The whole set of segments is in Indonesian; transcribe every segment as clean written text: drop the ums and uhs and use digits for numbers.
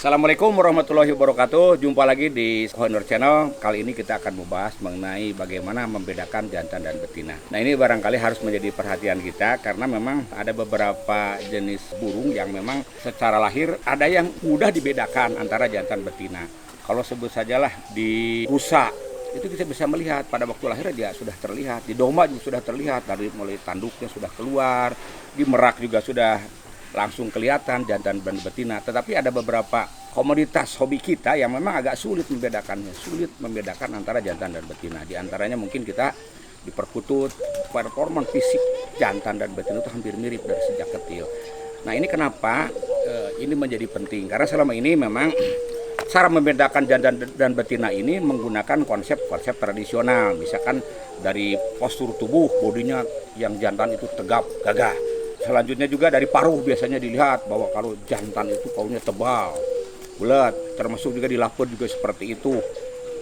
Assalamualaikum warahmatullahi wabarakatuh. Jumpa lagi di Honor Channel. Kali ini kita akan membahas mengenai bagaimana membedakan jantan dan betina. Nah, ini barangkali harus menjadi perhatian kita karena memang ada beberapa jenis burung yang memang secara lahir ada yang mudah dibedakan antara jantan betina. Kalau sebut sajalah di rusa itu kita bisa melihat pada waktu lahir dia sudah terlihat, di domba juga sudah terlihat, dari mulai tanduknya sudah keluar, di merak juga sudah langsung kelihatan jantan dan betina. Tetapi ada beberapa komoditas hobi kita yang memang agak sulit membedakannya, sulit membedakan antara jantan dan betina. Di antaranya mungkin kita di perkutut, performan fisik jantan dan betina itu hampir mirip dari sejak kecil. Nah, ini kenapa ini menjadi penting, karena selama ini memang cara membedakan jantan dan betina ini menggunakan konsep-konsep tradisional. Misalkan dari postur tubuh, bodinya yang jantan itu tegap, gagah. Selanjutnya juga dari paruh biasanya dilihat bahwa kalau jantan itu paruhnya tebal, bulat, termasuk juga di laput juga seperti itu.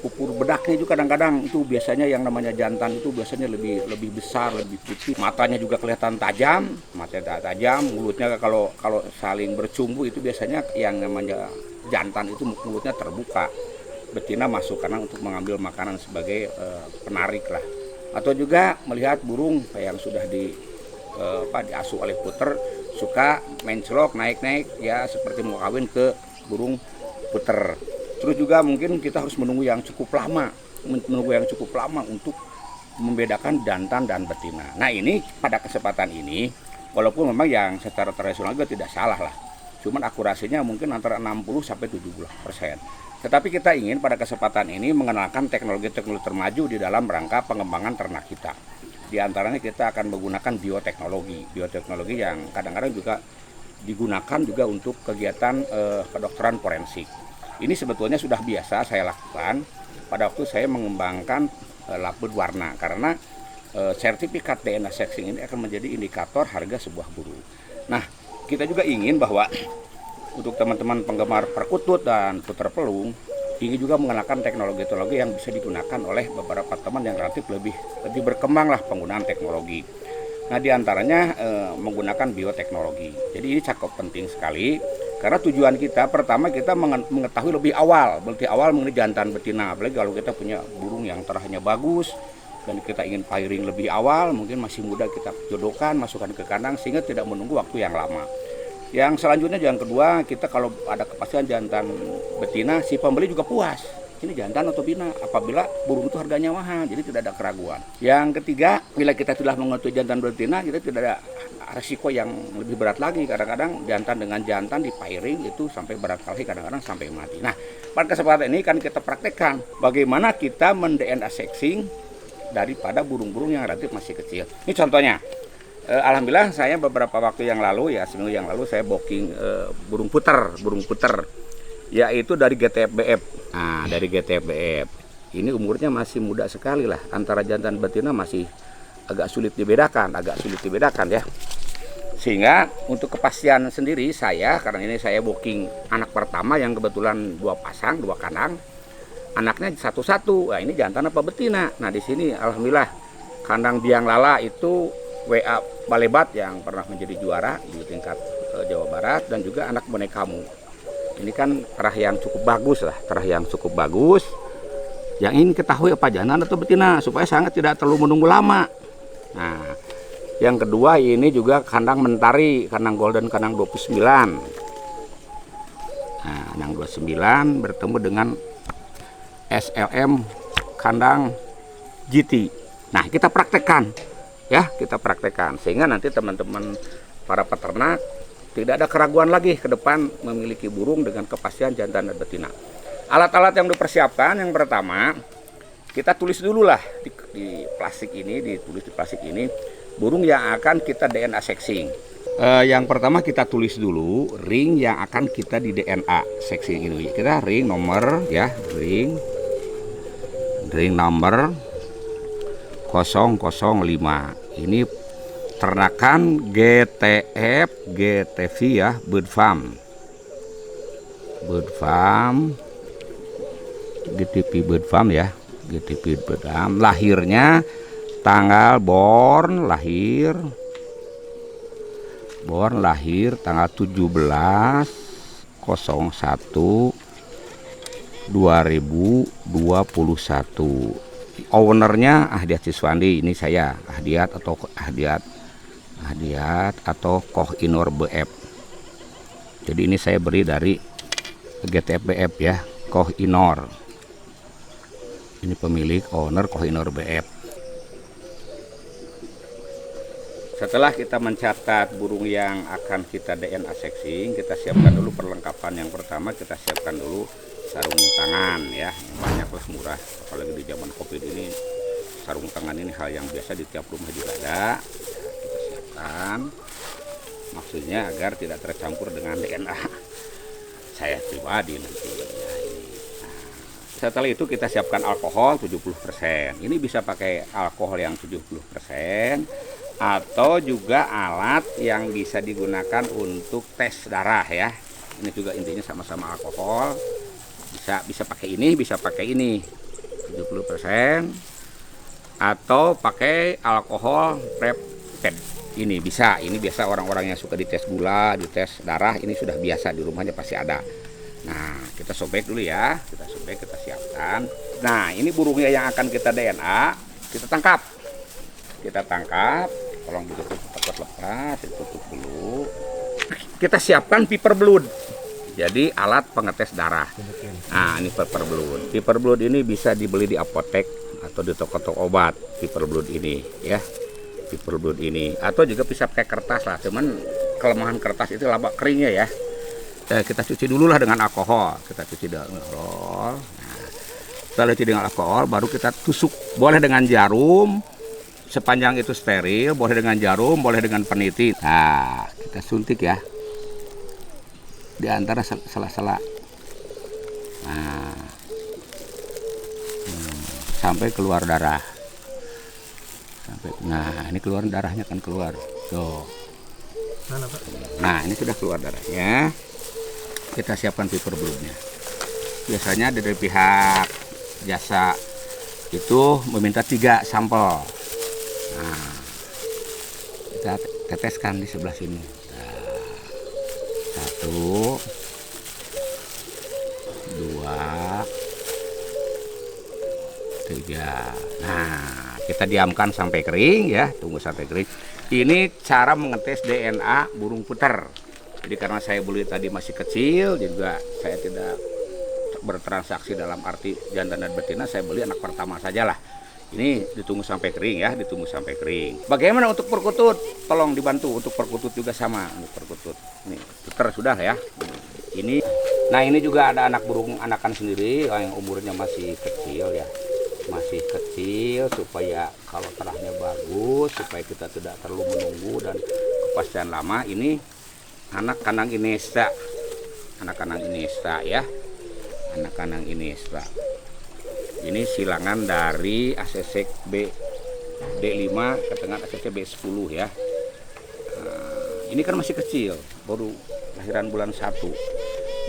Ukur bedaknya juga kadang-kadang itu biasanya yang namanya jantan itu biasanya lebih besar, lebih putih. Matanya juga kelihatan tajam, matanya tajam, mulutnya kalau saling bercumbu itu biasanya yang namanya jantan itu mulutnya terbuka. Betina masuk karena untuk mengambil makanan sebagai penarik lah. Atau juga melihat burung yang sudah diasuh oleh puter suka mencelok naik-naik ya seperti mau kawin ke burung puter. Terus juga mungkin kita harus menunggu yang cukup lama untuk membedakan jantan dan betina. Nah, ini pada kesempatan ini walaupun memang yang secara tradisional juga tidak salah lah, cuman akurasinya mungkin antara 60 sampai 70%. Tetapi kita ingin pada kesempatan ini mengenalkan teknologi-teknologi termaju di dalam rangka pengembangan ternak kita. Di antaranya kita akan menggunakan bioteknologi yang kadang-kadang juga digunakan juga untuk kegiatan kedokteran forensik. Ini sebetulnya sudah biasa saya lakukan pada waktu saya mengembangkan laput warna, karena sertifikat DNA sexing ini akan menjadi indikator harga sebuah burung. Nah, kita juga ingin bahwa untuk teman-teman penggemar perkutut dan puter pelung ingin juga mengenalkan teknologi-teknologi yang bisa digunakan oleh beberapa teman yang relatif lebih berkembang lah penggunaan teknologi. Nah, diantaranya menggunakan bioteknologi. Jadi ini cukup penting sekali karena tujuan kita pertama kita mengetahui lebih awal mengenai jantan betina. Apalagi kalau kita punya burung yang terakhirnya bagus dan kita ingin pairing lebih awal, mungkin masih muda kita jodohkan, masukkan ke kandang sehingga tidak menunggu waktu yang lama. Yang selanjutnya yang kedua, kita kalau ada kepastian jantan betina, si pembeli juga puas. Ini jantan atau betina, apabila burung itu harganya mahal, jadi tidak ada keraguan. Yang ketiga, bila kita sudah mengetahui jantan betina, kita tidak ada resiko yang lebih berat lagi. Kadang-kadang jantan dengan jantan di pairing itu sampai barangkali kadang-kadang sampai mati. Nah, pada kesempatan ini kan kita praktekkan bagaimana kita men-DNA sexing daripada burung-burung yang relatif masih kecil. Ini contohnya. Alhamdulillah saya beberapa waktu yang lalu ya seminggu yang lalu saya booking burung puter yaitu dari GTFBF. Nah, dari GTFBF ini umurnya masih muda sekali lah, antara jantan betina masih agak sulit dibedakan ya. Sehingga untuk kepastian sendiri saya, karena ini saya booking anak pertama yang kebetulan dua kandang, anaknya satu-satu. Nah, ini jantan apa betina? Nah, di sini alhamdulillah kandang biang lala itu WA Balebat yang pernah menjadi juara di tingkat Jawa Barat, dan juga anak bonekamu. Ini kan terah yang cukup bagus yang ingin ketahui apa jantan atau betina supaya sangat tidak terlalu menunggu lama. Nah, yang kedua ini juga kandang mentari, kandang golden, kandang 29. Nah, kandang 29 bertemu dengan SLM kandang GT. Nah, kita praktekkan sehingga nanti teman-teman para peternak tidak ada keraguan lagi ke depan memiliki burung dengan kepastian jantan dan betina. Alat-alat yang dipersiapkan, yang pertama kita tulis dulu lah di plastik ini burung yang akan kita DNA sexing. Yang pertama kita tulis dulu ring yang akan kita di DNA sexing ini. Kita ring nomor ya, ring nomor 005. Ini ternakan GTV ya, Bird Farm GTP Bird Farm ya, GTP Bird Farm. Lahirnya tanggal lahir tanggal 17 Ownernya Ahdiat Siswandi, ini saya Ahdiat atau Koh Inor BF. Jadi ini saya beri dari GTFBF ya, Koh Inor. Ini pemilik owner Koh Inor BF. Setelah kita mencatat burung yang akan kita DNA sexing, kita siapkan dulu perlengkapan. Yang pertama kita siapkan dulu sarung tangan ya, banyaklah murah, apalagi di zaman COVID ini sarung tangan ini hal yang biasa, di tiap rumah juga ada. Kita siapkan, maksudnya agar tidak tercampur dengan DNA saya pribadi nanti ya, ini. Nah, setelah itu kita siapkan alkohol 70%. Ini bisa pakai alkohol yang 70% atau juga alat yang bisa digunakan untuk tes darah ya. Ini juga intinya sama-sama alkohol. Bisa pakai ini, bisa pakai ini 70% atau pakai alkohol prep. Ini biasa orang-orang yang suka dites gula, dites darah, ini sudah biasa di rumahnya pasti ada. Nah, kita sobek dulu ya, kita siapkan. Nah, ini burungnya yang akan kita DNA, kita tangkap, tolong ditutup lepas, ditutup dulu. Kita siapkan paper blood. Jadi alat pengetes darah. Nah, ini paper blood. Paper blood ini bisa dibeli di apotek atau di toko-toko obat. Paper blood ini ya. Paper blood ini atau juga bisa pakai kertas lah. Cuman kelemahan kertas itu laba keringnya ya. Kita cuci dulu lah dengan alkohol. Kita cuci dengan alkohol. Nah, setelah cuci dengan alkohol baru kita tusuk. Boleh dengan jarum. Sepanjang itu steril, boleh dengan jarum, boleh dengan peniti. Nah, kita suntik ya. Di antara sela-sela. Nah, sampai keluar darah. Nah, ini keluar darahnya kan keluar. Tuh. Nah, ini sudah keluar darahnya. Kita siapkan paper bloodnya. Biasanya dari pihak jasa itu meminta 3 sampel. Nah, kita teteskan di sebelah sini. 1, 2, 3. Nah, kita diamkan sampai kering ya, tunggu sampai kering. Ini cara mengetes DNA burung puter. Jadi karena saya beli tadi masih kecil, juga saya tidak bertransaksi dalam arti jantan dan betina, saya beli anak pertama sajalah. Ini ditunggu sampai kering ya, ditunggu sampai kering. Bagaimana untuk perkutut? Tolong dibantu untuk perkutut juga sama, untuk perkutut. Ini puter sudah ya. Ini, nah ini juga ada anak burung anakan sendiri yang umurnya masih kecil ya, masih kecil supaya kalau terahnya bagus, supaya kita tidak terlalu menunggu dan kepastian lama. Ini anak kanang Inesta, ya, anak kanang Inesta. Ini silangan dari ACC B5 ke tengah ACC B10 ya. Nah, ini kan masih kecil, baru lahiran bulan 1.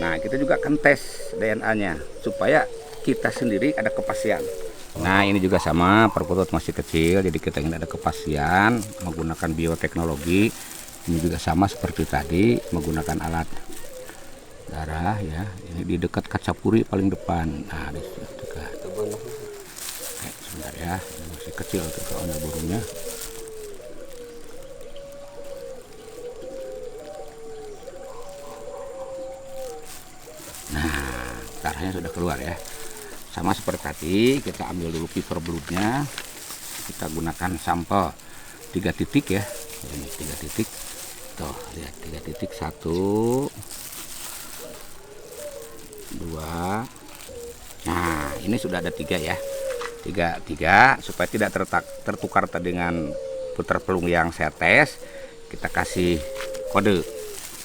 Nah, kita juga akan tes DNA-nya supaya kita sendiri ada kepastian. Nah, ini juga sama, perkutut masih kecil, jadi kita ingin ada kepastian menggunakan bioteknologi. Ini juga sama seperti tadi, menggunakan alat darah ya. Ini di dekat kaca puri paling depan. Nah, di dekat. Sebentar ya, ini masih kecil tuh soalnya burungnya. Nah, darahnya sudah keluar ya. Sama seperti tadi, kita ambil dulu paper bloodnya. Kita gunakan sampel 3 titik ya. Ini 3 titik. Tuh, lihat 3 titik. 1, 2. Nah, ini sudah ada 3 ya. 3 supaya tidak tertukar dengan puter pelung yang saya tes. Kita kasih kode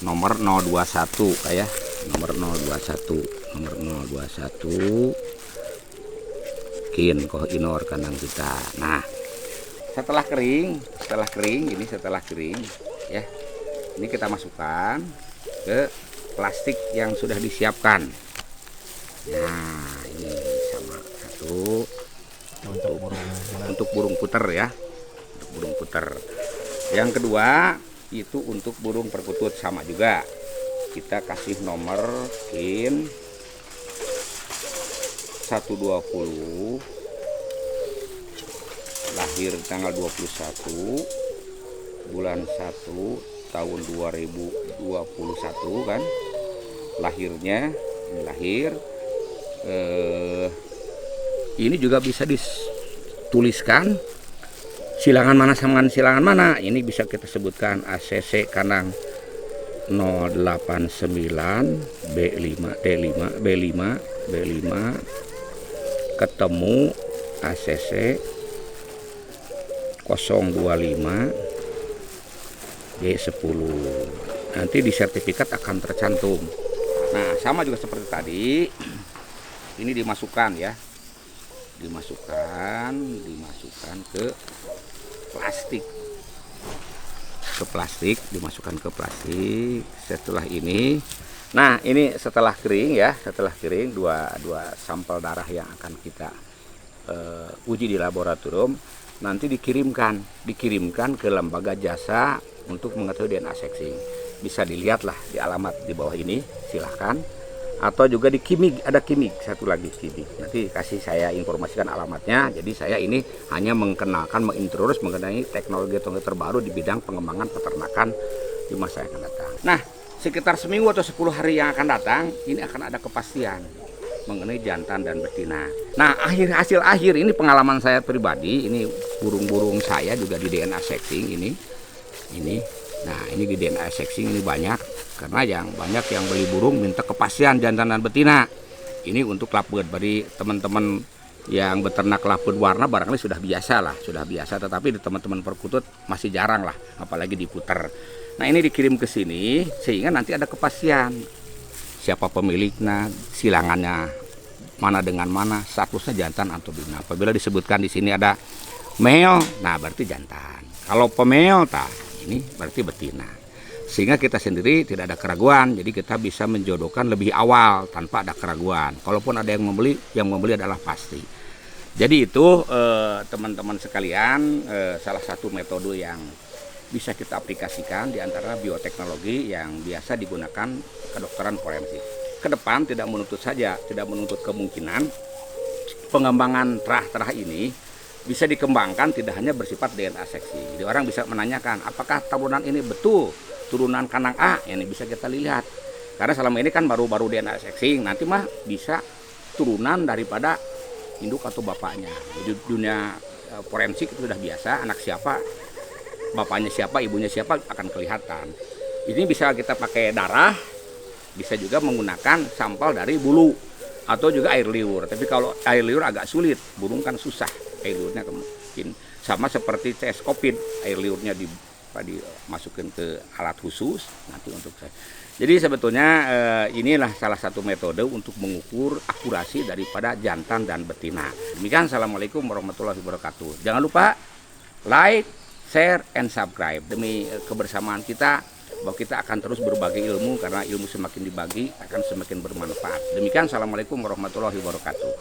nomor 021 ya. Nomor 021 Kin Koh Inor kandang kita. Nah, setelah kering ya, ini kita masukkan ke plastik yang sudah disiapkan. Nah, ini sama 1 untuk burung puter ya, untuk burung puter. Yang kedua itu untuk burung perkutut, sama juga. kita kasih nomor KIN 120, lahir tanggal 21 bulan 1 tahun 2021 kan lahirnya. Lahir ini juga bisa dituliskan silangan mana sama silangan mana. Ini bisa kita sebutkan ACC Kanang 089 B5 D5 B5 B5 ketemu ACC 025 G10. Nanti di sertifikat akan tercantum. Nah, sama juga seperti tadi. Ini dimasukkan ya. Dimasukkan ke plastik. Dimasukkan ke plastik. Setelah ini, nah ini setelah kering ya, dua sampel darah yang akan kita uji di laboratorium, nanti dikirimkan ke lembaga jasa untuk mengetahui DNA sexing. Bisa dilihatlah di alamat di bawah ini, silahkan. Atau juga di Kimik, ada Kimik, satu lagi Kimik. Nanti kasih saya informasikan alamatnya. Jadi saya ini hanya mengintroduce mengenai teknologi terbaru di bidang pengembangan peternakan di masa yang akan datang. Nah, sekitar seminggu atau 10 hari yang akan datang, ini akan ada kepastian mengenai jantan dan betina. Nah, hasil akhir ini pengalaman saya pribadi, ini burung-burung saya juga di DNA sexing ini. Nah, ini di DNA sexing ini banyak. Karena banyak yang beli burung minta kepastian jantan dan betina. Ini untuk laput. Bagi teman-teman yang beternak laput warna barangkali sudah biasa. Tetapi di teman-teman perkutut masih jarang lah, apalagi diputar. Nah, ini dikirim ke sini sehingga nanti ada kepastian siapa pemiliknya, silangannya mana dengan mana, statusnya jantan atau betina. Apabila disebutkan di sini ada male, nah berarti jantan. Kalau pemel, ini berarti betina. Sehingga kita sendiri tidak ada keraguan, jadi kita bisa menjodohkan lebih awal tanpa ada keraguan. Kalaupun ada yang membeli adalah pasti. Jadi itu teman-teman sekalian, salah satu metode yang bisa kita aplikasikan di antara bioteknologi yang biasa digunakan kedokteran forensik. Ke depan tidak menuntut kemungkinan pengembangan terah-terah ini bisa dikembangkan tidak hanya bersifat DNA seksi. Jadi orang bisa menanyakan, apakah turunan ini betul turunan Kanang A? Ini bisa kita lihat. Karena selama ini kan baru-baru DNA sexing, nanti mah bisa turunan daripada induk atau bapaknya. Di dunia forensik itu sudah biasa, anak siapa, bapaknya siapa, ibunya siapa akan kelihatan. Ini bisa kita pakai darah, bisa juga menggunakan sampel dari bulu atau juga air liur. Tapi kalau air liur agak sulit, burung kan susah air liurnya mungkin. Sama seperti CS COVID, air liurnya dimasukin ke alat khusus nanti untuk saya. Jadi sebetulnya inilah salah satu metode untuk mengukur akurasi daripada jantan dan betina. Demikian, assalamualaikum warahmatullahi wabarakatuh. Jangan lupa like, share, and subscribe demi kebersamaan kita, bahwa kita akan terus berbagi ilmu, karena ilmu semakin dibagi akan semakin bermanfaat. Demikian, assalamualaikum warahmatullahi wabarakatuh.